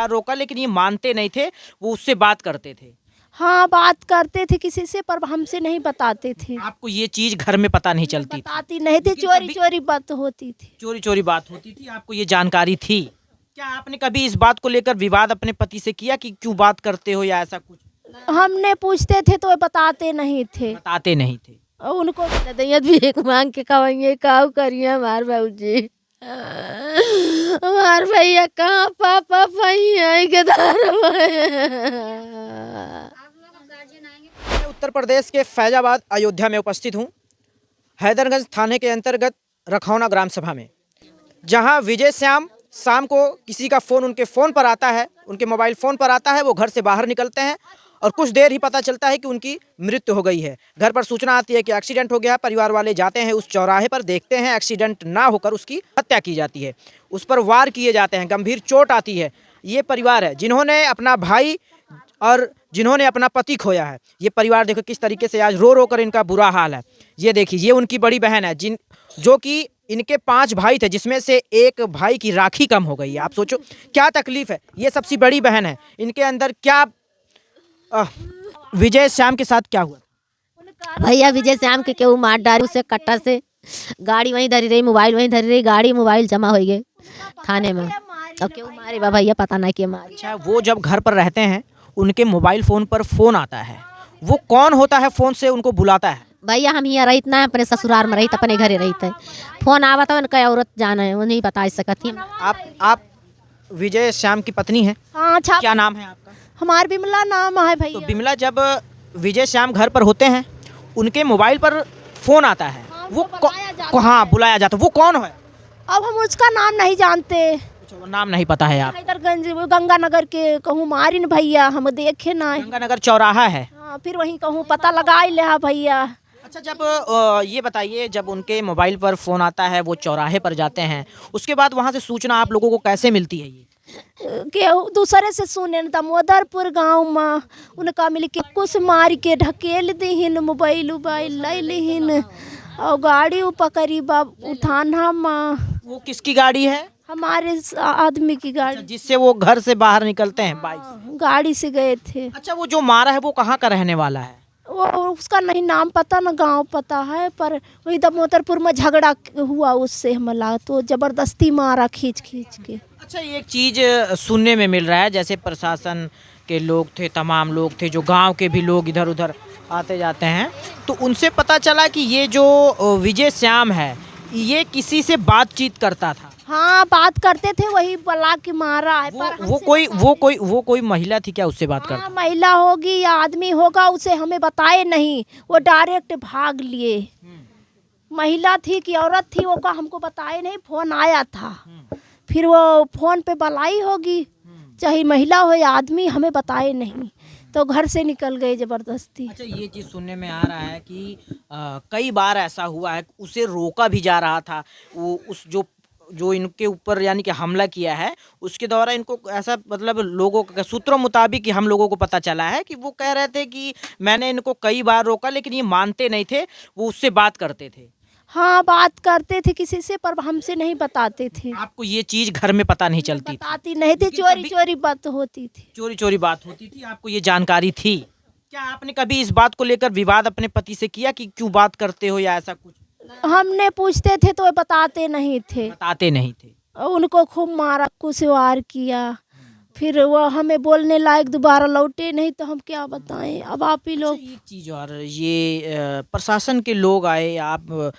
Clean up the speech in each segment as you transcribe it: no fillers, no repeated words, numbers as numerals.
बार रोका लेकिन ये मानते नहीं थे, वो उससे बात करते थे। हाँ, बात करते थे किसी से, पर हमसे नहीं बताते थे। आपको ये चीज़ घर में पता नहीं चलती थी? बताती नहीं थी, लेकिन चोरी कभी चोरी बात होती थी। चोरी-चोरी बात होती थी, आपको ये जानकारी थी? क्या आपने कभी इस बात को लेकर विवाद अपने पति से किया कि क्यों बात करते हो या ऐसा कुछ? हमने पूछते थे तो वो बताते नहीं थे। बताते नहीं थे। और उनको दैयत भी एक मांग के खवाइए काऊ करिए हमार भाऊजी। हमार भैया कहाँ पापा भैया के मैं उत्तर प्रदेश के फैजाबाद अयोध्या में उपस्थित हूँ, हैदरगंज थाने के अंतर्गत रखौना ग्राम सभा में, जहाँ विजय श्याम शाम को किसी का फ़ोन उनके फ़ोन पर आता है, उनके मोबाइल फ़ोन पर आता है, वो घर से बाहर निकलते हैं और कुछ देर ही पता चलता है कि उनकी मृत्यु हो गई है। घर पर सूचना आती है कि एक्सीडेंट हो गया। परिवार वाले जाते हैं उस चौराहे पर, देखते हैं एक्सीडेंट ना होकर उसकी हत्या की जाती है, उस पर वार किए जाते हैं, गंभीर चोट आती है। ये परिवार है जिन्होंने अपना भाई और जिन्होंने अपना पति खोया है। ये परिवार देखो किस तरीके से आज रो रो कर इनका बुरा हाल है। ये देखिए, ये उनकी बड़ी बहन है जो कि इनके 5 भाई थे, जिसमें से एक भाई की राखी कम हो गई है। आप सोचो क्या तकलीफ है। ये सबसे बड़ी बहन है। इनके अंदर क्या विजय श्याम के साथ क्या हुआ? भैया विजय श्याम के केहू मार डाली उसे कट्टा से। गाड़ी वहीं धरी रही, मोबाइल वहीं धरी रही, गाड़ी मोबाइल जमा हो गए थाने में। अब केहू मारे बा भैया, पता नहीं के मारे। अच्छा, वो जब घर पर रहते हैं उनके मोबाइल फ़ोन पर फ़ोन आता है, वो कौन होता है फ़ोन से उनको बुलाता है? भैया हम यहाँ रही ना, अपने ससुराल में रही, अपने घरे रही थे। फोन आवा था उनका औरत जाना है, वो नहीं बता सकती। आप विजय श्याम की पत्नी हैं? हाँ, अच्छा। क्या नाम है आपका? हमार बिमला नाम है भैया। तो बिमला, जब विजय श्याम घर पर होते हैं उनके मोबाइल पर फ़ोन आता है, वो हाँ बुलाया जाता है, वो कौन है? अब हम उसका नाम नहीं जानते। अच्छा, वो नाम नहीं पता है आप? हैदरगंज गंगानगर के कहूँ मारिन भैया, हम देखे ना। गंगानगर चौराहा है। हाँ, फिर वहीं कहूँ पता लगा ही ले भैया। अच्छा, जब ये बताइए, जब उनके मोबाइल पर फ़ोन आता है, वो चौराहे पर जाते हैं, उसके बाद वहाँ से सूचना आप लोगों को कैसे मिलती है? ये के दूसरे से सुने दामोदरपुर गाँव में उनका मिल के कुछ मार के ढकेल दीन, मोबाइल उबाइल ले लीन और गाड़ी पकड़ी बाब उठाना में। वो किसकी गाड़ी है? हमारे आदमी की गाड़ी। अच्छा, जिससे वो घर से बाहर निकलते हैं बाइक से? गाड़ी से गए थे। अच्छा, वो जो मारा है वो कहाँ का रहने वाला है? वो उसका नहीं नाम पता ना गांव पता है, पर वही दामोदरपुर में झगड़ा हुआ उससे हमला, तो जबरदस्ती मारा खींच खींच के। अच्छा, एक चीज़ सुनने में मिल रहा है, जैसे प्रशासन के लोग थे, तमाम लोग थे, जो गांव के भी लोग इधर उधर आते जाते हैं, तो उनसे पता चला कि ये जो विजय श्याम है ये किसी से बातचीत करता था। हाँ, बात करते थे, वही बुला के मारा है। पर वो कोई महिला थी क्या उससे बात करता? हाँ, महिला होगी या आदमी होगा, उसे हमें बताए नहीं, वो डायरेक्ट भाग लिए। महिला थी कि औरत थी वो का हमको बताए नहीं, फोन आया था, फिर वो फोन पे बुलाई होगी, चाहे महिला हो या आदमी, हमें बताए नहीं, तो घर से निकल गए जबरदस्ती। अच्छा, ये चीज़ सुनने में आ रहा है कि कई बार ऐसा हुआ है, उसे रोका भी जा रहा था, वो उस जो इनके ऊपर यानी कि हमला किया है उसके द्वारा इनको ऐसा, मतलब लोगों के सूत्रों मुताबिक कि हम लोगों को पता चला है कि वो कह रहे थे कि मैंने इनको कई बार रोका लेकिन ये मानते नहीं थे, वो उससे बात करते थे। हाँ, बात करते थे किसी से, पर हमसे नहीं बताते थे। आपको ये चीज़ घर में पता नहीं चलती थी? बताती नहीं थी, लेकिन चोरी कभी चोरी बात होती थी। चोरी-चोरी बात होती थी, आपको ये जानकारी थी? क्या आपने कभी इस बात को लेकर विवाद अपने पति से किया कि क्यों बात करते हो या ऐसा कुछ? हमने पूछते थे तो वो बताते नहीं थे। बताते नहीं थे। उनको खूब मारा, कुछ वार किया, फिर वो हमें बोलने लायक दोबारा लौटे नहीं, तो हम क्या बताएं। अब आप ही लोग। अच्छा, एक चीज़ और, ये प्रशासन के लोग आए, आप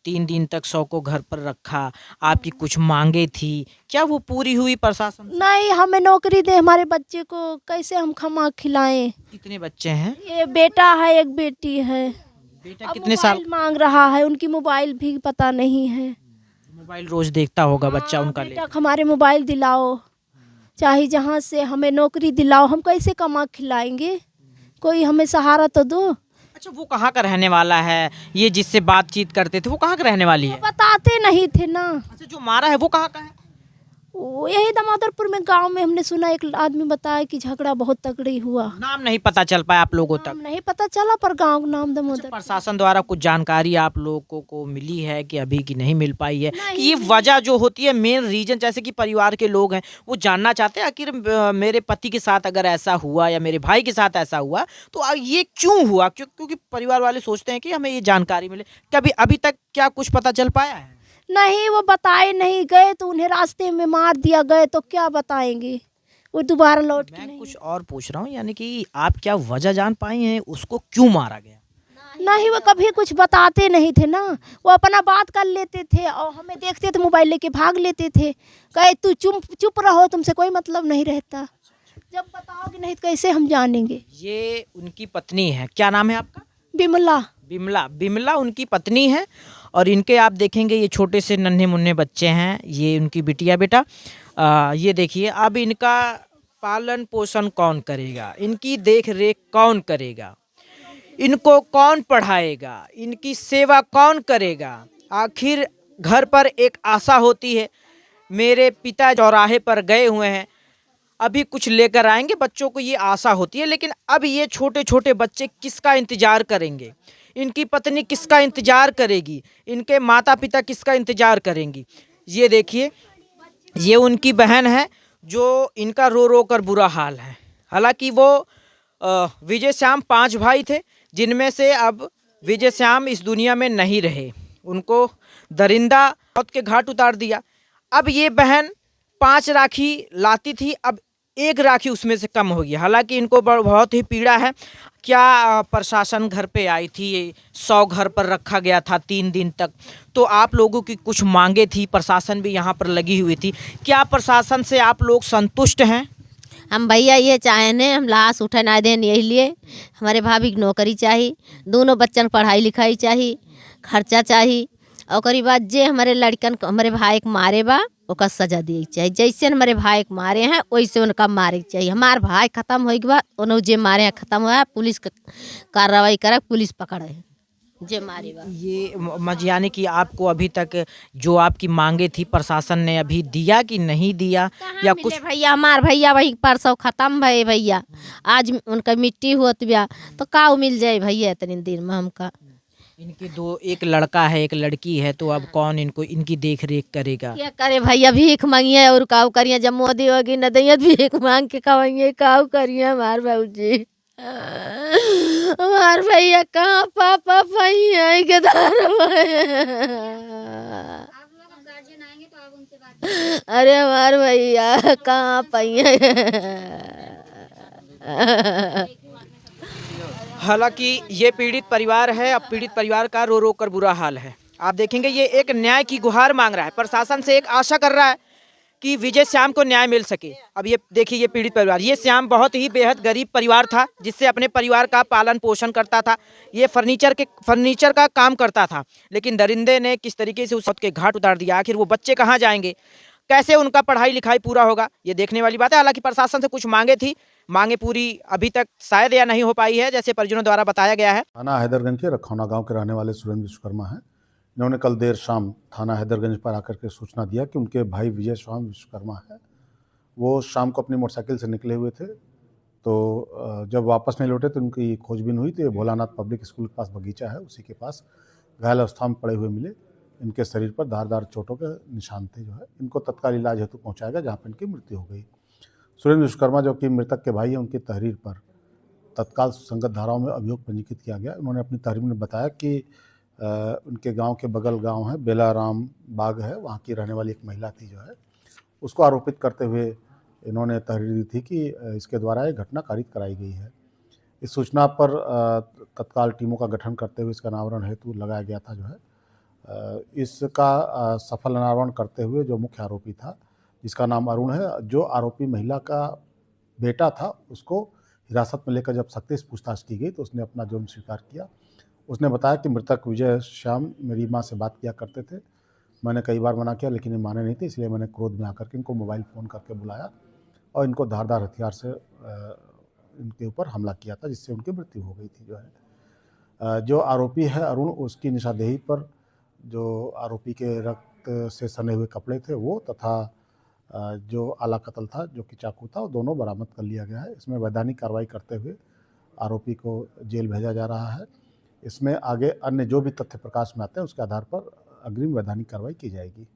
3 दिन तक शव को घर पर रखा, आपकी कुछ मांगे थी, क्या वो पूरी हुई प्रशासन से? नहीं, हमें नौकरी दे, हमारे बच्चे को कैसे हम खमा खिलाएं। कितने बच्चे हैं? ये बेटा है, एक बेटी है। बेटा अब कितने साल? मोबाइल मांग रहा है, उनकी मोबाइल भी पता नहीं है। मोबाइल रोज देखता होगा बच्चा उनका ले। बेटा हमारे मोबाइल दिलाओ, चाहे जहाँ से हमें नौकरी दिलाओ, हम कैसे कमा खिलाएंगे, कोई हमें सहारा तो दो। अच्छा, वो कहाँ का रहने वाला है? ये जिससे बातचीत करते थे वो कहाँ का रहने वाली है? बताते नहीं थे ना। अच्छा, जो मारा है वो कहाँ का है? वो यही दामोदरपुर में गांव में हमने सुना, एक आदमी बताया कि झगड़ा बहुत तगड़ी हुआ। नाम नहीं पता चल पाया आप लोगों तक? नाम नहीं पता चला, पर गांव का नाम अच्छा, दामोदर। प्रशासन द्वारा कुछ जानकारी आप लोगों को मिली है कि अभी की नहीं मिल पाई है कि नहीं, ये वजह जो होती है, मेन रीजन, जैसे कि परिवार के लोग हैं वो जानना चाहते हैं आखिर मेरे पति के साथ अगर ऐसा हुआ या मेरे भाई के साथ ऐसा हुआ तो ये क्यों हुआ? क्योंकि परिवार वाले सोचते हैं कि हमें ये जानकारी मिले। कभी अभी तक क्या कुछ पता चल पाया है? नहीं, वो बताए नहीं, गए तो उन्हें रास्ते में मार दिया, गए तो क्या बताएंगे, वो दोबारा लौट के मैं नहीं। कुछ और पूछ रहा हूँ, यानी कि आप क्या वजह जान पाई हैं उसको क्यों मारा गया? नहीं, वो कभी कुछ बताते नहीं थे ना, वो अपना बात कर लेते थे और हमें देखते थे मोबाइल लेके भाग लेते थे। कहे तू चुप चुप रहो, तुमसे कोई मतलब नहीं रहता, जब बताओगे नहीं तो कैसे हम जानेंगे। ये उनकी पत्नी है, क्या नाम है आपका? बिमला। बिमला। बिमला उनकी पत्नी है और इनके आप देखेंगे ये छोटे से नन्हे मुन्ने बच्चे हैं, ये उनकी बिटिया बेटा। ये देखिए, अब इनका पालन पोषण कौन करेगा, इनकी देख रेख कौन करेगा, इनको कौन पढ़ाएगा, इनकी सेवा कौन करेगा? आखिर घर पर एक आशा होती है, मेरे पिता चौराहे पर गए हुए हैं, अभी कुछ लेकर आएंगे, बच्चों को ये आशा होती है। लेकिन अब ये छोटे छोटे बच्चे किसका इंतजार करेंगे? इनकी पत्नी किसका इंतजार करेगी? इनके माता पिता किसका इंतजार करेंगी? ये देखिए, ये उनकी बहन है जो इनका रो रो कर बुरा हाल है। हालांकि वो विजय श्याम 5 भाई थे, जिनमें से अब विजय श्याम इस दुनिया में नहीं रहे, उनको दरिंदा मौत के घाट उतार दिया। अब ये बहन 5 राखी लाती थी, अब 1 राखी उसमें से कम हो गई। हालांकि इनको बहुत ही पीड़ा है। क्या प्रशासन घर पे आई थी, 100 घर पर रखा गया था 3 दिन तक, तो आप लोगों की कुछ मांगे थी, प्रशासन भी यहाँ पर लगी हुई थी। क्या प्रशासन से आप लोग संतुष्ट हैं? हम भैया ये चाहें हम लाश उठे ना दें, यही लिए हमारे भाभी की नौकरी चाहिए, दोनों बच्चन पढ़ाई लिखाई चाहिए, खर्चा चाहिए, और ओकरी बाद जे हमारे लड़कन को हमारे भाई के मारे बा ओका सजा दी चाहिए। जैसे हमारे भाई के मारे हैं वैसे उनका मारे के चाहिए। हमारे भाई खत्म हो गया, उन्होंने जे मारे हैं खत्म हुआ, पुलिस कार्रवाई करे, पुलिस पकड़े जे मारे बा। ये यानी कि आपको अभी तक जो आपकी मांगे थी प्रशासन ने अभी दिया कि नहीं दिया, या कुछ? भैया हमार भैया वही परसों खत्म भये भैया, आज उनका मिट्टी होत बिया तो का मिल जाए भैया इतने दिन में हमका। इनके 2, एक लड़का है एक लड़की है, तो अब कौन इनको इनकी देख रेख करेगा? क्या करे भैया, भीख मांगिए और काऊ करिए, जब मोदी होगी न दैयत भीख मांग के खवाइए, काऊ करिए हमार बाबूजी। हमार भैया कहाँ पापा भैया के अरे हमार भैया कहाँ पहिए। हालांकि ये पीड़ित परिवार है, अब पीड़ित परिवार का रो रो कर बुरा हाल है। आप देखेंगे ये एक न्याय की गुहार मांग रहा है, प्रशासन से एक आशा कर रहा है कि विजय श्याम को न्याय मिल सके। अब ये देखिए, ये पीड़ित परिवार, ये श्याम बहुत ही बेहद गरीब परिवार था, जिससे अपने परिवार का पालन पोषण करता था। ये फर्नीचर का काम करता था, लेकिन दरिंदे ने किस तरीके से उस के घाट उतार दिया। आखिर वो बच्चे कहाँ जाएंगे, कैसे उनका पढ़ाई लिखाई पूरा होगा, ये देखने वाली बात है। हालांकि प्रशासन से कुछ मांगे थी, मांगे पूरी अभी तक शायद या नहीं हो पाई है, जैसे परिजनों द्वारा बताया गया है। थाना हैदरगंज के रखौना गांव के रहने वाले सुरेंद्र विश्वकर्मा हैं। इन्होंने कल देर शाम थाना हैदरगंज पर आकर के सूचना दिया कि उनके भाई विजय श्याम विश्वकर्मा है, वो शाम को अपनी मोटरसाइकिल से निकले हुए थे। तो जब वापस नहीं लौटे तो उनकी खोजबीन हुई, तो ये भोलानाथ पब्लिक स्कूल के पास बगीचा है, उसी के पास घायल अवस्था में पड़े हुए मिले। इनके शरीर पर धारदार चोटों के निशान थे। जो है इनको तत्काल इलाज हेतु पहुँचाया गया, जहाँ पर इनकी मृत्यु हो गई। सुरेंद्र विश्वकर्मा जो कि मृतक के भाई हैं, उनकी तहरीर पर तत्काल सुसंगत धाराओं में अभियोग पंजीकृत किया गया। उन्होंने अपनी तहरीर में बताया कि उनके गांव के बगल गांव है बेलाराम बाग है, वहाँ की रहने वाली एक महिला थी, जो है उसको आरोपित करते हुए इन्होंने तहरीर दी थी कि इसके द्वारा ये घटना कारित कराई गई है। इस सूचना पर तत्काल टीमों का गठन करते हुए इसका अनावरण हेतु लगाया गया था। जो है इसका सफल अनावरण करते हुए जो मुख्य आरोपी था, जिसका नाम अरुण है, जो आरोपी महिला का बेटा था, उसको हिरासत में लेकर जब सख्ती से पूछताछ की गई तो उसने अपना जुर्म स्वीकार किया। उसने बताया कि मृतक विजय श्याम मेरी माँ से बात किया करते थे, मैंने कई बार मना किया लेकिन ये माने नहीं थे, इसलिए मैंने क्रोध में आकर के इनको मोबाइल फ़ोन करके बुलाया और इनको धारदार हथियार से इनके ऊपर हमला किया था, जिससे उनकी मृत्यु हो गई थी। जो है जो आरोपी है अरुण, उसकी निशानदेही पर जो आरोपी के रक्त से सने हुए कपड़े थे वो, तथा जो आला कत्ल था, जो कि चाकू था, वो दोनों बरामद कर लिया गया है। इसमें वैधानिक कार्रवाई करते हुए आरोपी को जेल भेजा जा रहा है। इसमें आगे अन्य जो भी तथ्य प्रकाश में आते हैं उसके आधार पर अग्रिम वैधानिक कार्रवाई की जाएगी।